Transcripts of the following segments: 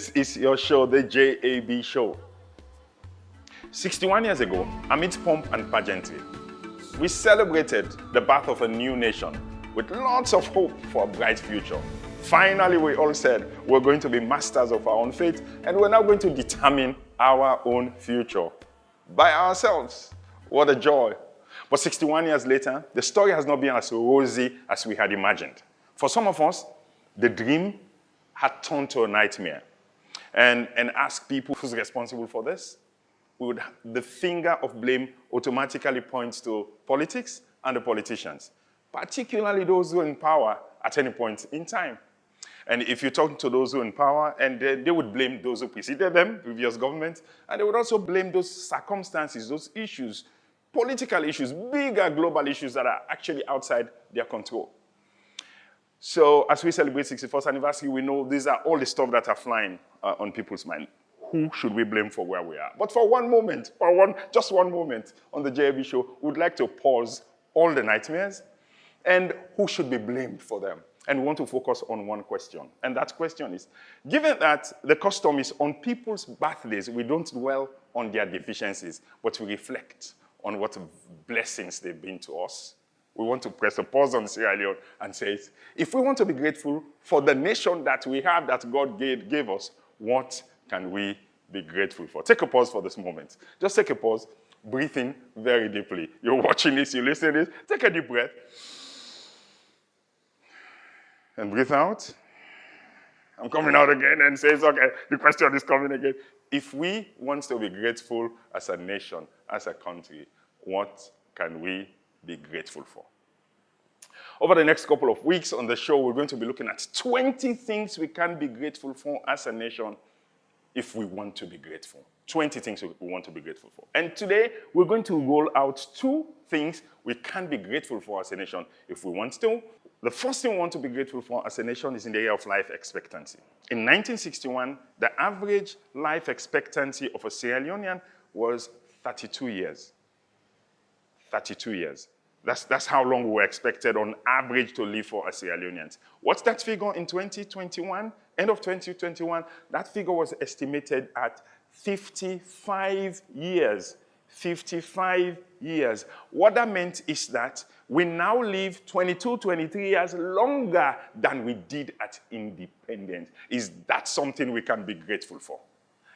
This is your show, the JAB Show. 61 years ago, amidst pomp and pageantry, we celebrated the birth of a new nation with lots of hope for a bright future. Finally, we all said we're going to be masters of our own fate and we're now going to determine our own future by ourselves. What a joy. But 61 years later, the story has not been as rosy as we had imagined. For some of us, the dream had turned to a nightmare. And ask people who's responsible for this, the finger of blame automatically points to politics and the politicians, particularly those who are in power at any point in time. And if you talk to those who are in power, and they would blame those who preceded them, previous governments, and they would also blame those circumstances, those issues, political issues, bigger global issues that are actually outside their control. So as we celebrate 61st anniversary, we know these are all the stuff that are flying on people's mind. Who should we blame for where we are? But for one moment, just one moment on the JAB show, we'd like to pause all the nightmares and who should be blamed for them. And we want to focus on one question. And that question is, given that the custom is on people's birthdays, we don't dwell on their deficiencies, but we reflect on what blessings they've been to us. We want to press a pause on Sierra Leone and say, if we want to be grateful for the nation that we have, that God gave us, what can we be grateful for? Take a pause for this moment. Just take a pause, breathe in very deeply. You're watching this, you're listening to this, take a deep breath. And breathe out. I'm coming out again and says, okay, the question is coming again. If we want to be grateful as a nation, as a country, what can we be grateful for? Over the next couple of weeks on the show, we're going to be looking at 20 things we can be grateful for as a nation if we want to be grateful. 20 things we want to be grateful for. And today, we're going to roll out 2 things we can be grateful for as a nation if we want to. The first thing we want to be grateful for as a nation is in the area of life expectancy. In 1961, the average life expectancy of a Sierra Leonean was 32 years. 32 years. That's how long we were expected on average to live for as Sierra Leoneans. What's that figure in 2021? End of 2021, that figure was estimated at 55 years. 55 years. What that meant is that we now live 22, 23 years longer than we did at independence. Is that something we can be grateful for?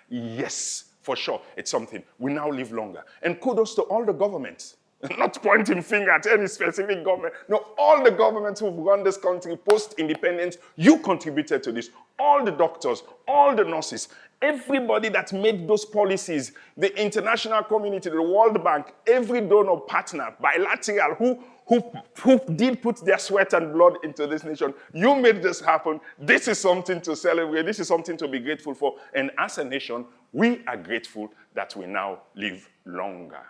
Yes, for sure. It's something. We now live longer. And kudos to all the governments. Not pointing finger at any specific government. No, all the governments who've run this country post-independence, you contributed to this. All the doctors, all the nurses, everybody that made those policies, the international community, the World Bank, every donor partner, bilateral, who did put their sweat and blood into this nation. You made this happen. This is something to celebrate. This is something to be grateful for. And as a nation, we are grateful that we now live longer.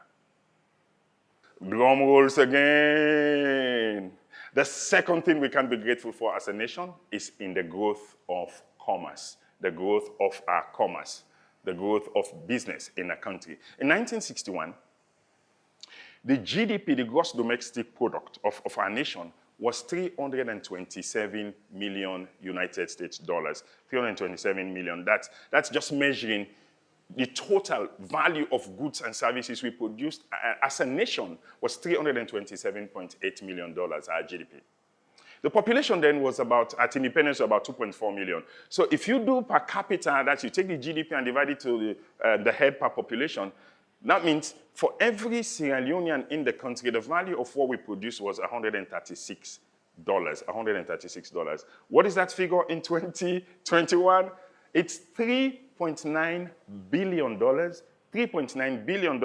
Drum rolls again. The second thing we can be grateful for as a nation is in the growth of commerce, the growth of our commerce, the growth of business in a country. In 1961, the GDP, the gross domestic product of our nation, was 327 million United States dollars. 327 million. That's just measuring the total value of goods and services we produced as a nation was $327.8 million, our GDP. The population then was at independence, about 2.4 million. So if you do per capita, that you take the GDP and divide it to the head per population, that means for every Sierra Leonean in the country, the value of what we produced was $136. $136. What is that figure in 2021? It's $3.9 billion, $3.9 billion,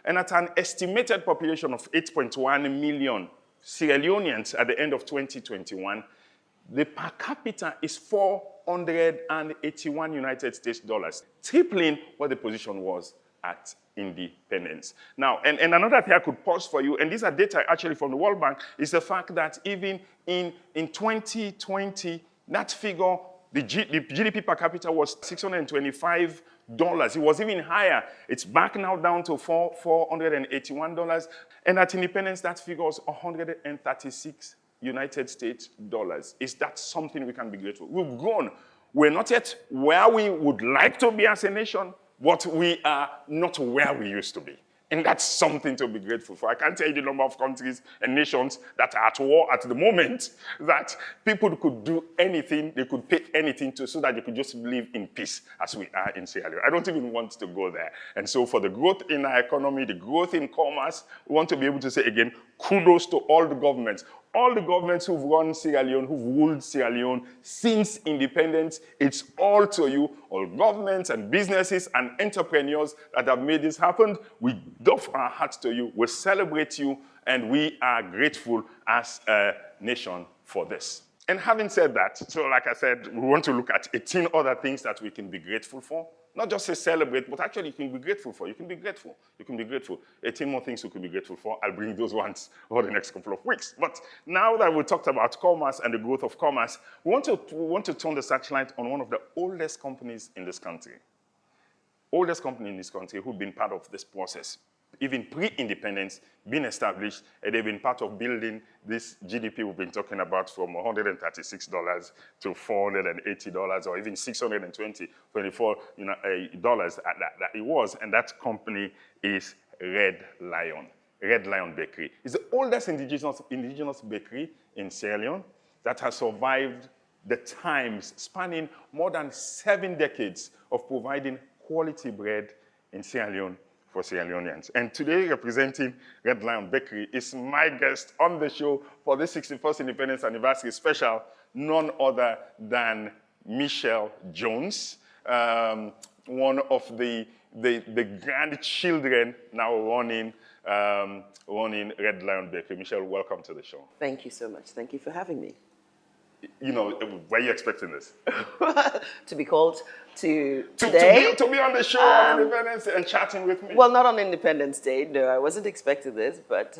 and at an estimated population of 8.1 million Sierra Leoneans at the end of 2021, the per capita is 481 United States dollars, tripling what the position was at independence. Now, and another thing I could pause for you, and these are data actually from the World Bank, is the fact that even in 2020, that figure, the GDP per capita was $625. It was even higher. It's back now down to $481. And at independence, that figure was 136 United States dollars. Is that something we can be grateful for? We've grown We're not yet where we would like to be as a nation, but we are not where we used to be. And that's something to be grateful for. I can't tell you the number of countries and nations that are at war at the moment that people could do anything, they could pay anything to so that they could just live in peace as we are in Sierra Leone. I don't even want to go there. And so for the growth in our economy, the growth in commerce, we want to be able to say again, kudos to all the governments. All the governments who've run Sierra Leone, who've ruled Sierra Leone since independence, it's all to you, all governments and businesses and entrepreneurs that have made this happen. We doff our hats to you, we celebrate you, and we are grateful as a nation for this. And having said that, so like I said, we want to look at 18 other things that we can be grateful for. Not just say celebrate, but actually you can be grateful for. You can be grateful. You can be grateful. 18 more things you can be grateful for. I'll bring those ones over the next couple of weeks. But now that we talked about commerce and the growth of commerce, we want to turn the searchlight on one of the oldest companies in this country. Oldest company in this country who've been part of this process. Even pre-independence, been established, and they've been part of building this GDP we've been talking about from $136 to $480, or even $624 dollars that it was, and that company is Red Lion. Red Lion Bakery. It's the oldest indigenous bakery in Sierra Leone that has survived the times, spanning more than 7 decades of providing quality bread in Sierra Leone for Sierra Leoneans. And today, representing Red Lion Bakery is my guest on the show for this 61st Independence Anniversary special, none other than Michelle Jones, one of the grandchildren now running Red Lion Bakery. Michelle, welcome to the show. Thank you so much. Thank you for having me. You know, were you expecting this? To be called today? To be on the show on Independence and chatting with me? Well, not on Independence Day. No, I wasn't expecting this, but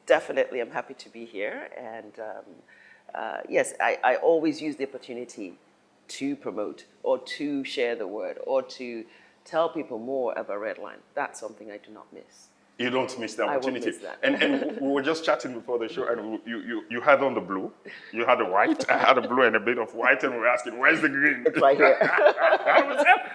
definitely I'm happy to be here. And yes, I always use the opportunity to promote or to share the word or to tell people more about Red Lion. That's something I do not miss. You don't miss the opportunity. I won't miss that. And we were just chatting before the show, and you had on the blue, you had the white, I had a blue and a bit of white, and we were asking, where's the green? It's right here.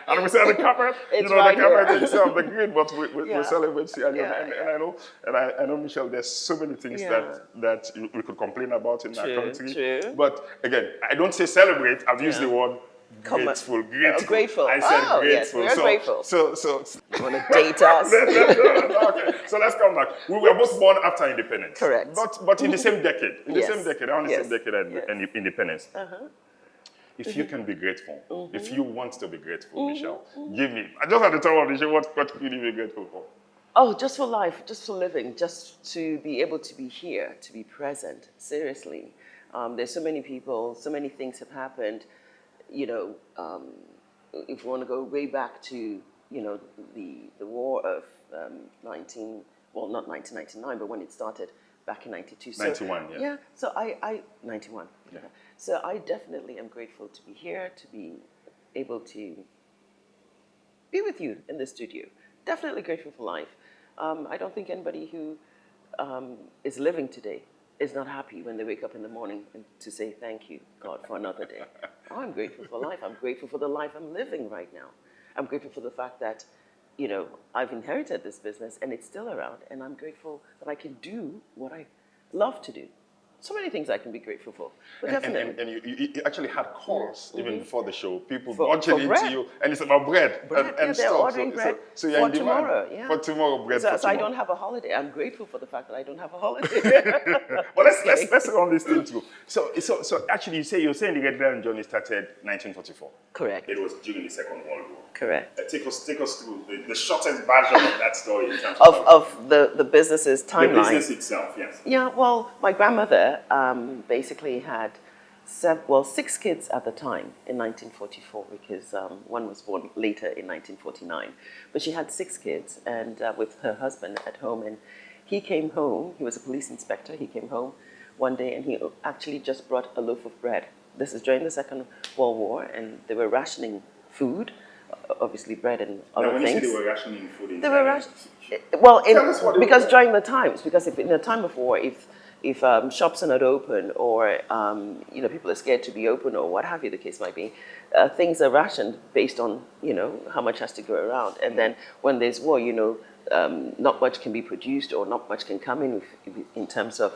and we said the carpet, it's the right carpet here. itself, the green, but we celebrate Sierra Leone. Yeah, And I know, Michelle, there's so many things that we could complain about in our country. True. But again, I don't say celebrate, I've used the word grateful. Grateful. I said grateful. Yes, we're grateful. So you want to date us? Okay, so let's come back. We were both born after independence. Correct. But in the same decade. In the Yes. same decade, around the same decade and independence. If you can be grateful, if you want to be grateful, Michelle, give me. I just had to tell you what could you be grateful for? Oh, just for life, just for living, just to be able to be here, to be present. Seriously. There's so many people, so many things have happened. You know, if you want to go way back to, you know, the war of not 1999, but when it started back in 92. So, 91, yeah. Yeah, so I 91. Yeah. So I definitely am grateful to be here, to be able to be with you in the studio. Definitely grateful for life. I don't think anybody who is living today is not happy when they wake up in the morning and to say thank you, God, for another day. I'm grateful for life. I'm grateful for the life I'm living right now. I'm grateful for the fact that, you know, I've inherited this business and it's still around, and I'm grateful that I can do what I love to do. So many things I can be grateful for. But definitely. And you actually had calls even before the show, people For watching into bread. you, and it's about bread and they're stuff. ordering bread so you're for in demand tomorrow. Yeah. for tomorrow, bread So for tomorrow. I don't have a holiday. I'm grateful for the fact that I don't have a holiday. Well, let's run this thing through. So actually, you're saying the Red Lion journey started 1944. Correct. It was during the Second World War. Correct. Take us through the shortest version of that story in terms of the business's timeline. The business itself, yes. Yeah, well, my grandmother basically had 6 kids at the time in 1944, because one was born later in 1949. But she had 6 kids, and with her husband at home. And he came home, he was a police inspector, he came home one day and he actually just brought a loaf of bread. This is during the Second World War, and they were rationing food, obviously bread and other when things. You say they were rationing food in They were because during the times, because if in the time of war, if if shops are not open, or people are scared to be open, or what have you, the case might be, things are rationed based on how much has to go around. And then when there's war, not much can be produced, or not much can come in terms of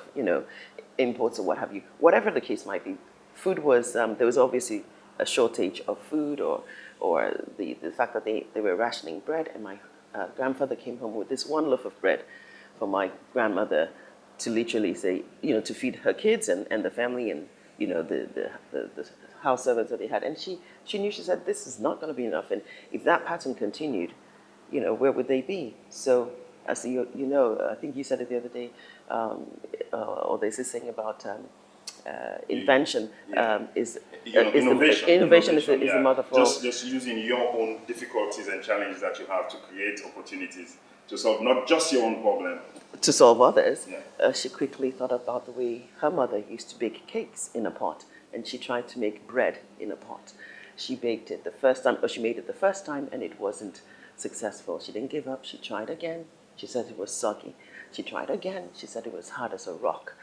imports or what have you. Whatever the case might be, food was there was obviously a shortage of food, or the fact that they were rationing bread. And my grandfather came home with this one loaf of bread for my grandmother to literally say, to feed her kids and the family, and the house servants that they had. And she knew, she said, this is not going to be enough. And if that pattern continued, where would they be? So, as I think you said it the other day, or there's this thing about invention innovation is the mother for just using your own difficulties and challenges that you have to create opportunities to solve not just your own problem, to solve others. Yeah. She quickly thought about the way her mother used to bake cakes in a pot, and she tried to make bread in a pot. She baked it the first time, or she made it the first time, and it wasn't successful. She didn't give up. She tried again. She said it was soggy. She tried again. She said it was hard as a rock.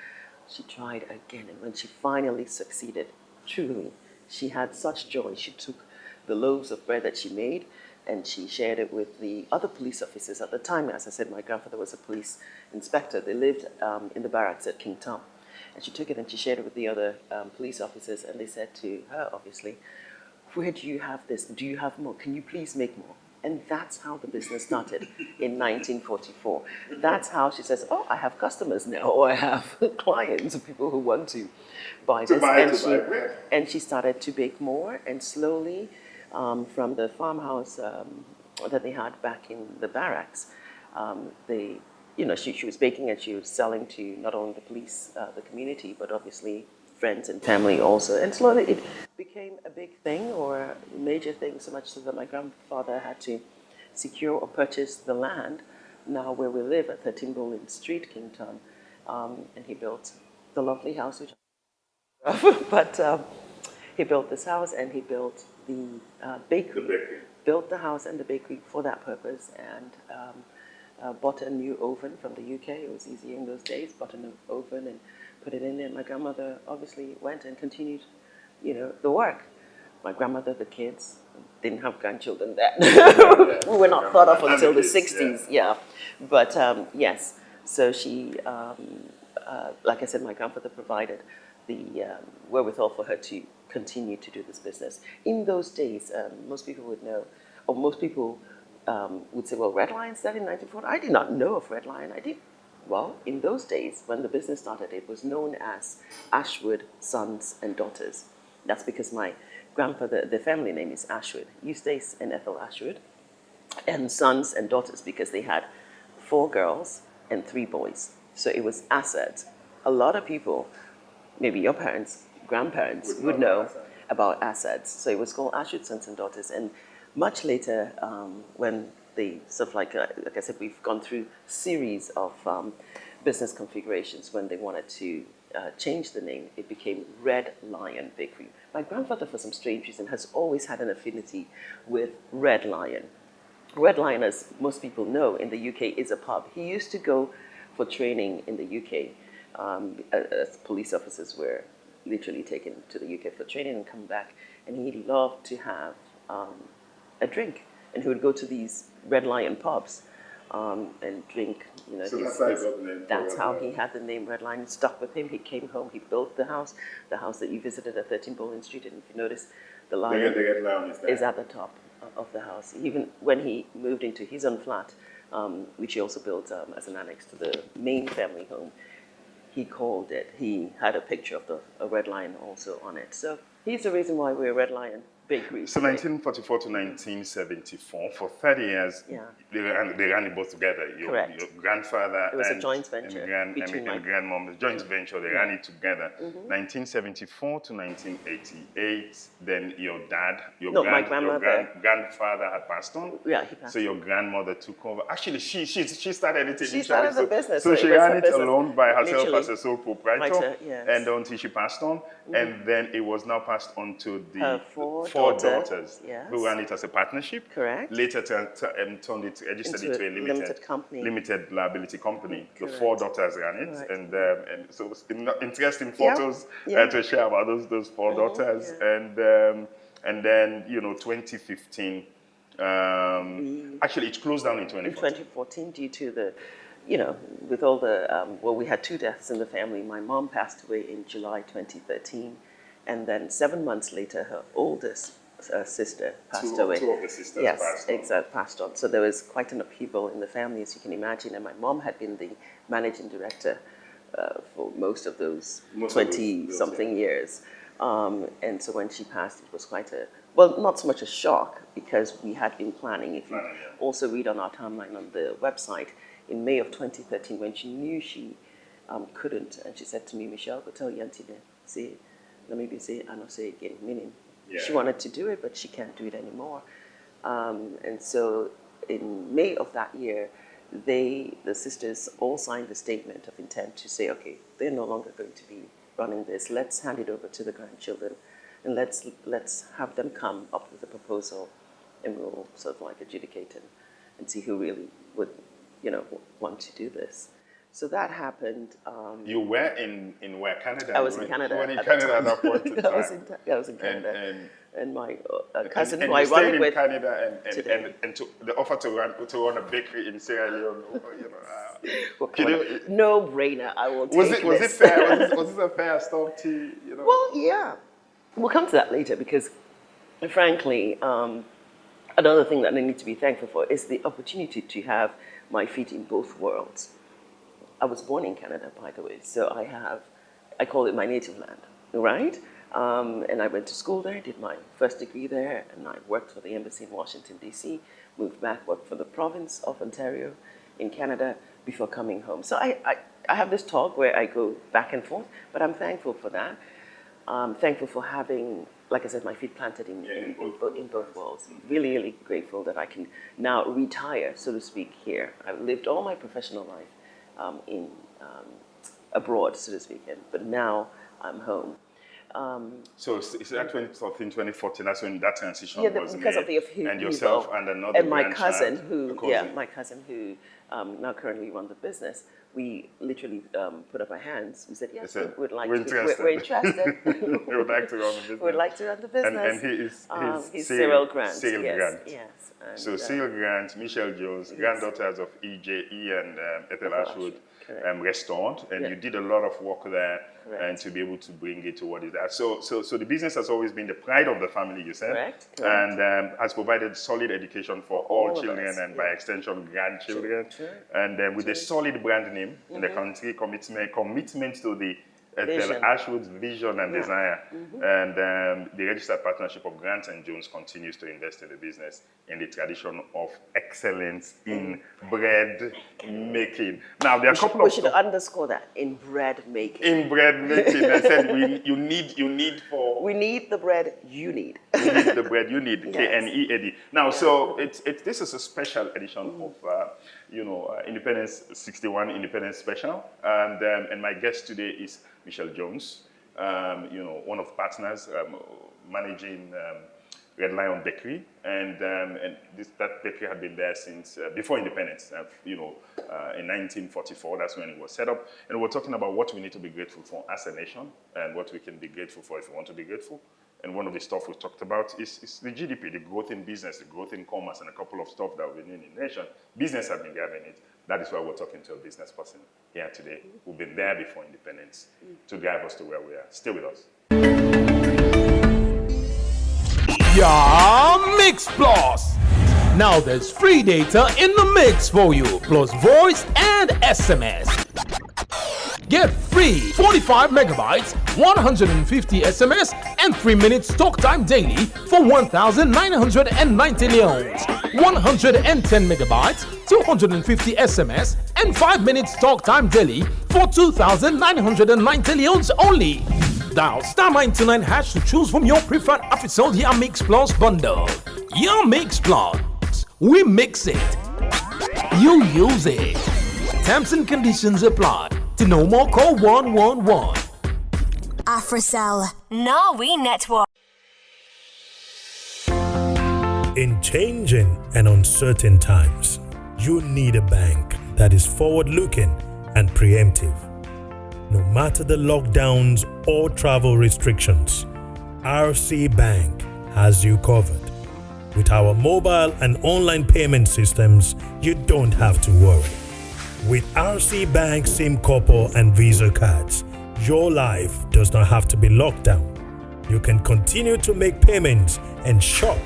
She tried again, and when she finally succeeded, truly, she had such joy. She took the loaves of bread that she made, and she shared it with the other police officers at the time. As I said, my grandfather was a police inspector. They lived in the barracks at King Tom. And she took it and she shared it with the other police officers, and they said to her, obviously, where do you have this? Do you have more? Can you please make more? And that's how the business started in 1944. That's how she says, oh, I have customers now, or I have clients, people who want to buy this. And she started to bake more, and slowly, from the farmhouse that they had back in the barracks, she was baking, and she was selling to not only the police, the community, but obviously friends and family also. And slowly it became a big thing, or a major thing, so much so that my grandfather had to secure or purchase the land now where we live at 13 Bowling Street, Kington. And he built the lovely house, which but he built this house, and he built the bakery. Built the house and the bakery for that purpose, and bought a new oven from the UK. It was easier in those days. Bought a new oven and put it in there. My grandmother obviously went and continued, the work. My grandmother, the kids, didn't have grandchildren then. We were not thought of until the 60s, yeah. But yes, so she, like I said, my grandfather provided the wherewithal for her to continue to do this business. In those days, most people would know, or most people would say, well, Red Lion started in 1940. I did not know of Red Lion. Well, in those days, when the business started, it was known as Ashwood Sons and Daughters. That's because my grandfather, the family name is Ashwood, Eustace and Ethel Ashwood, and sons and daughters because they had 4 girls and 3 boys. So it was assets. A lot of people, maybe your parents, grandparents, would know about assets. So it was called Ashwood Sons and Daughters. And much later, when they sort of like I said, we've gone through series of business configurations. When they wanted to change the name, it became Red Lion Bakery. My grandfather, for some strange reason, has always had an affinity with Red Lion. Red Lion, as most people know, in the UK is a pub. He used to go for training in the UK. As police officers were literally taken to the UK for training and come back, and he loved to have a drink. And he would go to these Red Lion pubs and drink, So that's how he had the name Red Lion. It stuck with him. He came home, he built the house that you visited at 13 Bowling Street. And if you notice, the lion is at the top of the house. Even when he moved into his own flat, which he also built as an annex to the main family home, he had a picture of a Red Lion also on it. So he's the reason why we're Red Lion Bakery. So 1944 to 1974, for 30 years, they ran it both together. Your grandfather it was a joint venture and grandmom, the joint venture, they ran it together. 1974 to 1988, then your grandfather had passed on. Yeah, he passed. So your grandmother took over. Actually, she started it. She started the business. So she ran it alone by herself as a sole proprietor, Yes. and until she passed on, and then it was now part passed on to the Her four daughters yes. who ran it as a partnership. Corrregistered Later registered it to a limited liability company. The four daughters ran it, and so it's interesting photos to share about those four daughters, and then 2015. Actually, it closed down in 2014. In 2014, due to the, with all the, we had two deaths in the family. My mom passed away in July 2013, and then 7 months later, her oldest sister passed away. Two of the sisters passed on. So there was quite an upheaval in the family, as you can imagine, and my mom had been the managing director for most of those 20-something years. And so when she passed, it was quite not so much a shock, because we had been planning. If you also read on our timeline on the website, in May of 2013, when she knew she couldn't, and she said to me, Michelle, go tell Yanti to say, let me say, I don't say again, meaning she wanted to do it, but she can't do it anymore. And so in May of that year, the sisters all signed a statement of intent to say, okay, they're no longer going to be running this. Let's hand it over to the grandchildren, and let's have them come up with a proposal, and we'll sort of like adjudicate and see who really would, want to do this. So that happened. You were in where? Canada? I was in Canada. You were in Canada at that point in time. I was in Canada. And my cousin, and who I you run stayed it in with Canada, today. and the offer to run a bakery in Sierra Leone. No brainer. I will take was it fair? Was it a fair stop to Well, yeah. We'll come to that later, because, frankly, another thing that I need to be thankful for is the opportunity to have my feet in both worlds. I was born in Canada, by the way, so I call it my native land, right? And I went to school there, did my first degree there, and I worked for the embassy in Washington, D.C., moved back, worked for the province of Ontario in Canada before coming home. So I have this talk where I go back and forth, but I'm thankful for that. I'm thankful for having, like I said, my feet planted in both worlds. Really, really grateful that I can now retire, so to speak, here. I've lived all my professional life abroad, so to speak, but now I'm home. So is that 2013, 2014? That's when that transition was because made. of the upheaval. And yourself and another and my cousin, my cousin who now currently runs the business. We literally put up our hands. We said, yes, we're interested. We would like to run the business. We'd like to run the business. And he's Cyril Grant. Grant. Yes. So Cyril Grant, Michelle Jones, granddaughters of E.J.E. and Ethel Ashwood restaurant, and you did a lot of work there. And to be able to bring it to what is that. So the business has always been the pride of the family, you said. Correct. And has provided solid education for all children and by extension grandchildren. And with a solid brand name in the country, commitment to the Ethel Ashwood's vision and desire. And the registered partnership of Grant and Jones continues to invest in the business in the tradition of excellence in bread making. Now, there are a couple of... We should underscore that, in bread making. In bread making. I said you need for... We need the bread you need. We need the bread you need, K-N-E-A-D. Now, so this is a special edition of, Independence 61 Independence Special. And my guest today is Michelle Jones, one of the partners managing Red Lion Bakery, and that bakery had been there since before independence. In 1944, that's when it was set up. And we're talking about what we need to be grateful for as a nation, and what we can be grateful for if we want to be grateful. And one of the stuff we talked about is the GDP, the growth in business, the growth in commerce, and a couple of stuff that we need in the nation. Business has been driving it. That is why we're talking to a business person here today who've been there before independence to drive us to where we are. Stay with us. Yeah, Mix Plus. Now there's free data in the mix for you, plus voice and SMS. Get free 45 megabytes, 150 SMS, and 3 minutes talk time daily for 1,990 leons. 110 megabytes, 250 SMS, and 5 minutes talk time daily for 2,990 leons only. Dial *99 hash to choose from your preferred episode Ya Mix Plus bundle. Ya Mix Plus. We mix it. You use it. Terms and conditions apply. To know more, call 111. AfroCell, Norway Network. In changing and uncertain times, you need a bank that is forward-looking and preemptive. No matter the lockdowns or travel restrictions, RC Bank has you covered. With our mobile and online payment systems, you don't have to worry. With RC Bank SIM Copper and Visa cards, your life does not have to be locked down. You can continue to make payments and shop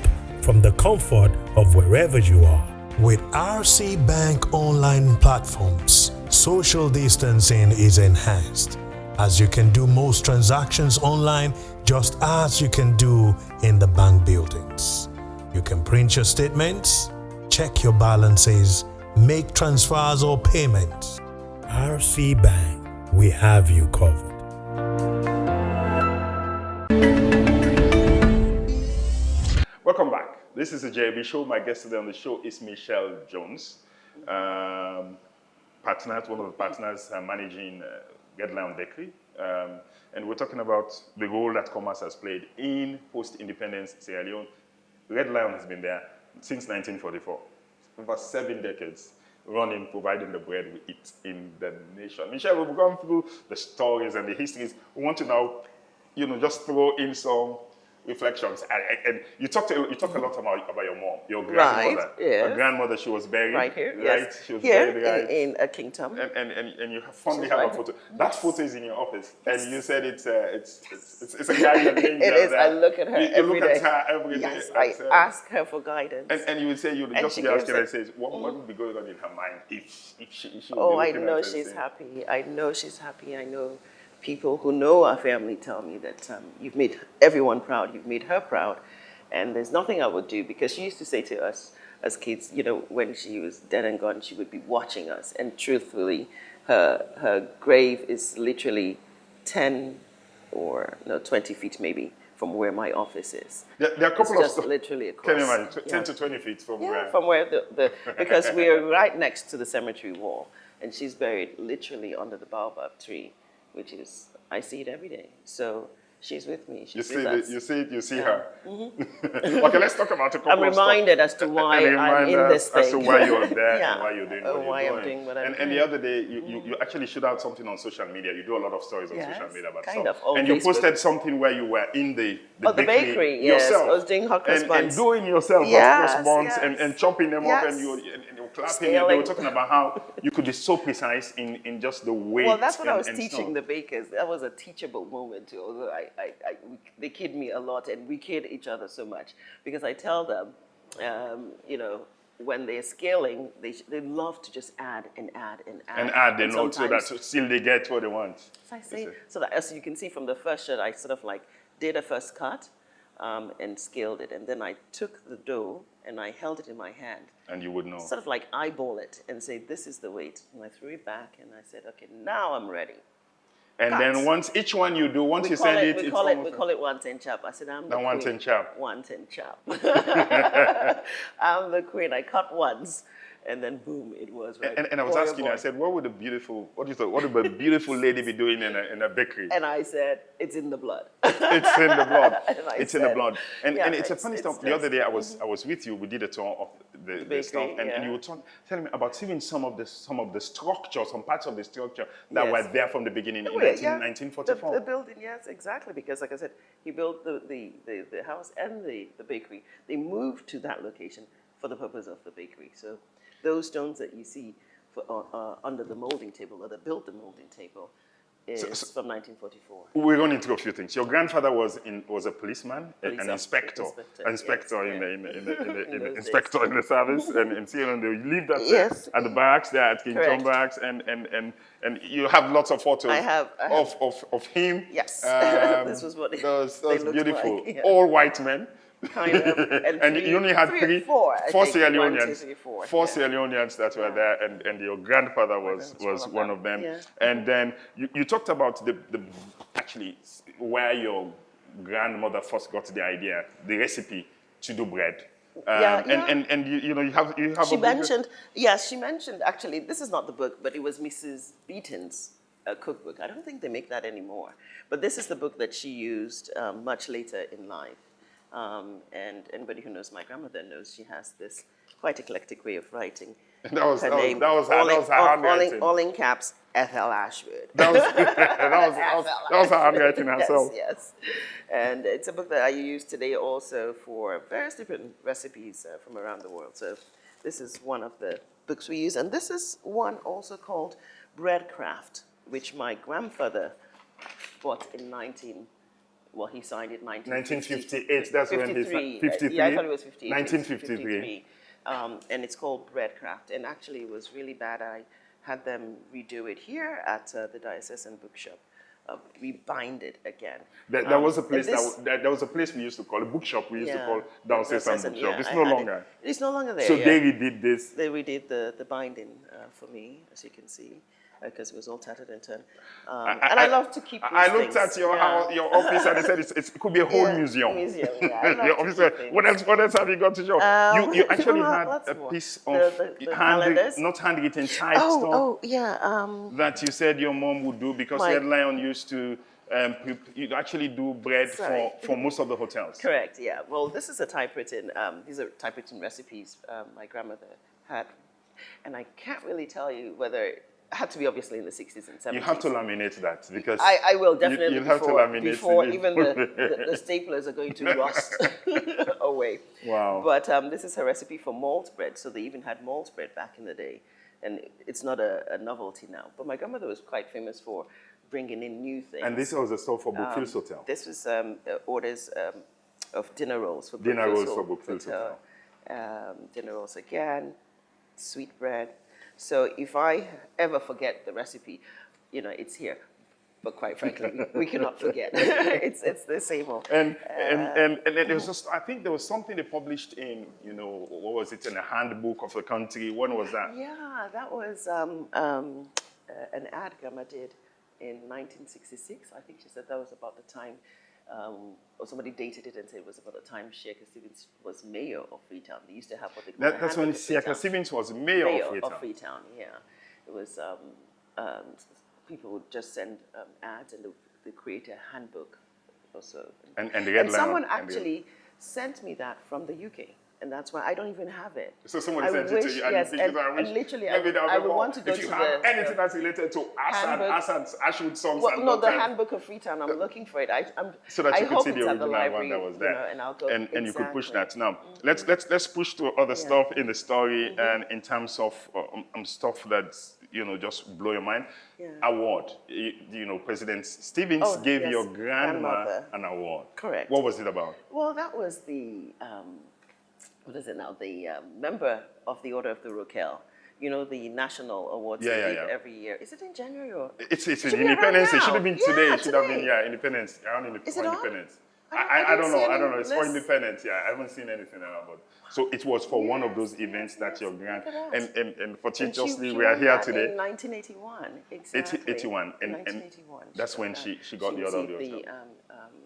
from the comfort of wherever you are. With RC Bank online platforms, social distancing is enhanced, as you can do most transactions online just as you can do in the bank buildings. You can print your statements, check your balances, make transfers or payments. RC Bank, we have you covered. Welcome back. This is the JB Show. My guest today on the show is Michelle Jones, one of the partners managing Red Lion Bakery. And we're talking about the role that commerce has played in post-independence Sierra Leone. Red Lion has been there since 1944, over 7 decades, running, providing the bread we eat in the nation. Michelle, we've gone through the stories and the histories. We want to now, just throw in some reflections. And you talk a lot about your mom, your grandmother. Right, yes. Your grandmother, she was buried. Right here, right? yes. She was here buried, right? in a kingdom. And you fondly She's have right a photo. here. That photo is in your office. And you said it's a guardian angel. It is. I look at her you every look day. at her every day. Yes, I ask her for guidance. And you would say, you would just she be asking her, gives says, what would be going on in her mind if she would Oh, be I looking know at her she's saying, happy. I know she's happy. I know people who know our family tell me that you've made everyone proud. You've made her proud. And there's nothing I would do, because she used to say to us as kids, when she was dead and gone, she would be watching us. And truthfully, her grave is literally 10 or 20 feet maybe from where my office is. There are a couple it's of just literally across. Can you imagine? 10 to 20 feet from where? From where because we are right next to the cemetery wall, and she's buried literally under the baobab tree, which is, I see it every day. So she's with me. She's with us. You see her. Okay, let's talk about a couple I'm of stuff. reminded as to why I'm in this thing. As to why you're there Yeah. and why you're doing what you're why doing. I'm doing what I'm And doing. the other day, you actually showed out something on social media. You do a lot of stories on Yes, social media about kind stuff. of, on And you Facebook. posted something where you were in the bakery, yes. yourself. I was doing hot cross and buns. doing yourself hot Yes, cross buns yes. and chopping them up, Yes. and you were clapping. Scaling. And they were talking about how you could be so precise in just the weight. Well, that's what I was and teaching stuff. the bakers. That was a teachable moment too. Although they kid me a lot, and we kid each other so much, because I tell them, when they're scaling, they love to just add and add and add. And add the note so that sometimes- still they get what they want. So I say, so that as you can see from the first shot, I sort of did a first cut and scaled it, and then I took the dough and I held it in my hand. And you would know. Sort of eyeball it and say, this is the weight. And I threw it back and I said, okay, now I'm ready. And then once each one you do, once you send it, we it's call almost it 110 chap. I said, I'm the the queen. 110 chap. 110 chap. I'm the queen. I cut once, and then boom, it was right. And I was Boy, oh asking you, boy. I said, what would a beautiful lady be doing in a bakery? And I said, it's in the blood. It's in the blood. And I It's in the said, blood. And yeah, it's a funny it's stuff. The other day I was with you. We did a tour of the bakery, stuff, and yeah. you were telling me about even some of the structure, some parts of the structure that Yes. were there from the beginning in Oh, yeah. 1944. The building, yes, exactly. Because like I said, he built the house and the bakery. They moved to that location for the purpose of the bakery. So those stones that you see under the molding table, or that built the molding table, is from 1944. We're going into a few things. Your grandfather was a policeman, Police an officer, inspector yes, in those inspector days. in the service, and in Sierra Leone. You lived Yes. at the barracks there at King Correct. Tom Barracks, and you have lots of photos. I have. Of him. Yes. This was what those they looked beautiful, like, yeah. all white men. Kind of. And you only had four Sierra Leoneans. Leoneans, 4, four yeah. Sierra Leoneans that were there, and your grandfather was one of them. Yeah. And then you talked about the actually where your grandmother first got the idea, the recipe to do bread. And you have She a book. mentioned, she mentioned, actually, this is not the book, but it was Mrs. Beaton's cookbook. I don't think they make that anymore. But this is the book that she used much later in life. And anybody who knows my grandmother knows she has this quite eclectic way of writing. That was Her her name, handwriting. all in caps, Ethel Ashwood. That was her handwriting herself. Yes. And it's a book that I use today also for various different recipes from around the world. So this is one of the books we use. And this is one also called Breadcraft, which my grandfather bought in he signed it in 1958, that's when he signed. 53? Yeah, I thought it was 58. 1953. And it's called Breadcraft. And actually, it was really bad. I had them redo it here at the Diocesan Bookshop. Rebind it again. There was a place there was a place we used to call a bookshop. We used to call Diocesan Bookshop. Yeah, it's no longer. It's no longer there. So yeah. they redid this. They redid the binding for me, as you can see, because it was all tattered and torn. And I love to keep. I looked at your office and I said it could be a whole museum. Museum. Yeah, I love Your to office keep said, what else have you got to show? You actually had a piece of not handwritten type stuff. That you said your mom would do because Red Lion used to. You actually do bread for most of the hotels. Correct. Yeah. Well, this is a typewritten. These are typewritten recipes my grandmother had, and I can't really tell you whether it had to be obviously in the 60s and 70s. You have to laminate that because I will definitely you have to laminate before even the staplers are going to rust away. Wow. But this is her recipe for malt bread. So they even had malt bread back in the day, and it's not a novelty now. But my grandmother was quite famous for bringing in new things. And this was a store for Brookfield Hotel. This was orders of dinner rolls for Brookfield Hotel. Dinner rolls again, sweet bread. So if I ever forget the recipe, it's here. But quite frankly, we cannot forget. It's the same old. And there was just, I think there was something they published in, what was it, in a handbook of the country. When was that? Yeah, that was an ad Grandma did in 1966. I think she said that was about the time, or somebody dated it and said it was about the time Sheikha Stevens was mayor of Freetown. They used to have what they call That's when Sheikha Stevens was mayor of Freetown. Yeah, it was. People would just send ads, and they create a handbook also. And someone actually sent me that from the UK. And that's why I don't even have it. So someone sent it to you, and yes, you think, and literally, maybe I would want to go to the... If you have anything that's related to Ashwood songs and the handbook of Freetown, I'm looking for it. So that you could see the original one that was there. And I'll go, and you could push that. Now, let's push to other stuff in the story, and in terms of stuff that's, just blow your mind. Yeah. Award. President Stevens gave your grandma an award. Correct. What was it about? Well, that was the... what is it now? The member of the Order of the Rochelle. The national awards they give every year. Is it in January or? It's in Independence. It should have been today. It should have been Independence. Around Is it Independence. On? I don't know. It's for Independence. Yeah, I haven't seen anything about. So it was for one of those events that your grand and fortuitously we are here today. In 1981, exactly. 81. And 1981. That's when she got the Order of the Rochelle.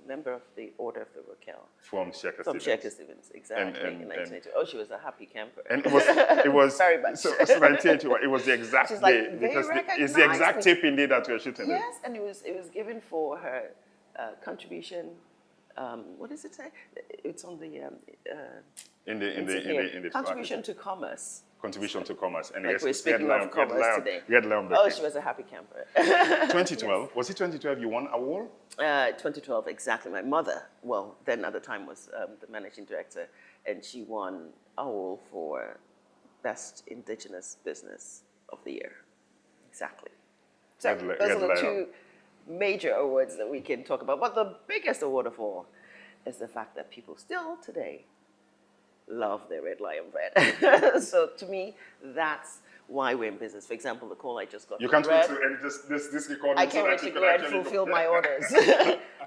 Member of the Order of the Rochelle. From Sheikha Stevens. From Sheikha Stevens, exactly, in 1982. Oh, she was a happy camper. And it was very much. So 1981, it was the exact She's day, like, because it's the exact taping day that we're shooting. Yes, and it was given for her contribution. What does it say? It's on the in the contribution to commerce. Contribution to commerce. And like we're speaking of commerce today. Oh, she was a happy camper. 2012. Yes. Was it 2012 you won an award? 2012, exactly. My mother, well, then at the time was the managing director, and she won an award for Best Indigenous Business of the Year. Exactly. So those are the two major awards that we can talk about. But the biggest award of all is the fact that people still today love their Red Lion bread. So to me, that's why we're in business. For example, the call I just got. You can't wait to end this recording. I can't wait to go and fulfill my orders.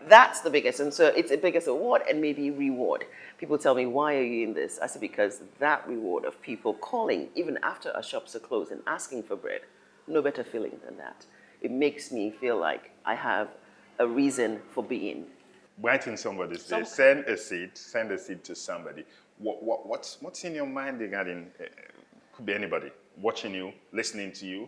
That's the biggest. And so it's the biggest award and maybe reward. People tell me, why are you in this? I said, because that reward of people calling, even after our shops are closed, and asking for bread, no better feeling than that. It makes me feel like I have a reason for being. Brighten somebody's day. Send a seed to somebody. What's in your mind regarding, could be anybody, watching you, listening to you,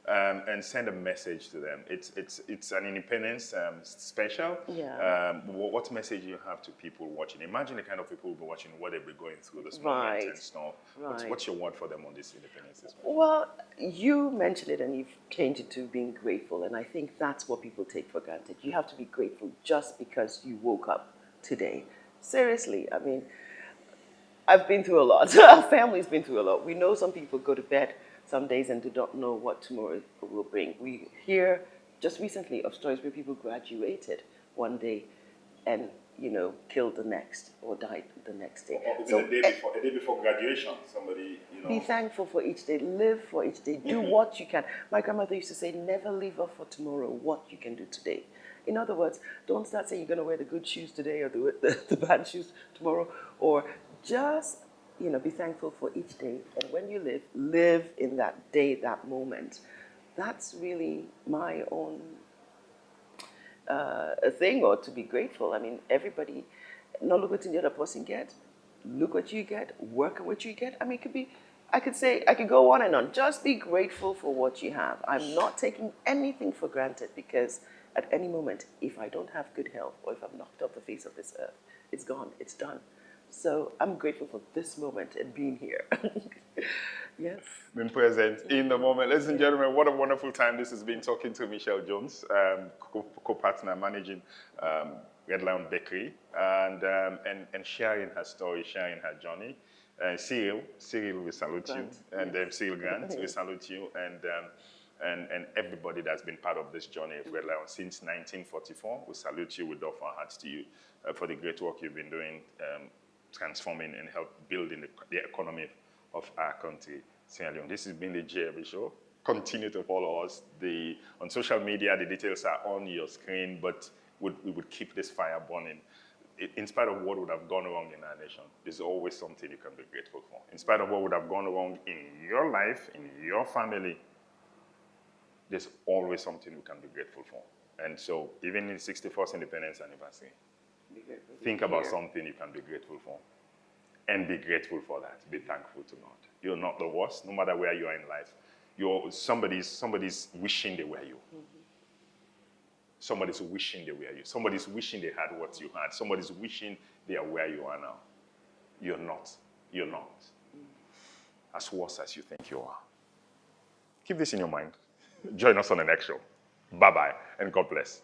and send a message to them. It's an independence special. Yeah. What message you have to people watching? Imagine the kind of people who will be watching, what they'll be going through this moment and stuff. Right. What's your word for them on this independence? Well, you mentioned it and you've changed it to being grateful, and I think that's what people take for granted. You have to be grateful just because you woke up today. Seriously, I mean, I've been through a lot. Our family's been through a lot. We know some people go to bed some days and do not know what tomorrow will bring. We hear just recently of stories where people graduated one day and, killed the next or died the next day. So, a day before graduation, somebody, Be thankful for each day. Live for each day. Do what you can. My grandmother used to say, never leave off for tomorrow what you can do today. In other words, don't start saying you're going to wear the good shoes today or the bad shoes tomorrow, or just, be thankful for each day. And when you live in that day, that moment. That's really my own thing, or to be grateful. I mean, everybody, not look what the other person get, look what you get, work at what you get. I mean, I could go on and on. Just be grateful for what you have. I'm not taking anything for granted, because at any moment, if I don't have good health or if I'm knocked off the face of this earth, it's gone, it's done. So I'm grateful for this moment and being here. Yes. Being present in the moment. Ladies and gentlemen, what a wonderful time this has been, talking to Michelle Jones, co-partner managing Red Lion Bakery, and sharing her story, sharing her journey. Cyril, we salute Grant. you. And Cyril Grant, we salute you. And everybody that's been part of this journey of Red Lion since 1944, we salute you. We offer our hearts to you for the great work you've been doing, transforming and help building the economy of our country. Sierra Leone. This has been the JLB Show. Continue to follow us. On social media, the details are on your screen, but we would keep this fire burning. In spite of what would have gone wrong in our nation, there's always something you can be grateful for. In spite of what would have gone wrong in your life, in your family, there's always something we can be grateful for. And so, even in the 61st Independence Anniversary, think about something you can be grateful for. And be grateful for that. Be thankful to God. You're not the worst, no matter where you are in life. Somebody's wishing they were you. Somebody's wishing they were you. Somebody's wishing they had what you had. Somebody's wishing they are where you are now. You're not. You're not. As worse as you think you are. Keep this in your mind. Join us on the next show. Bye-bye, and God bless.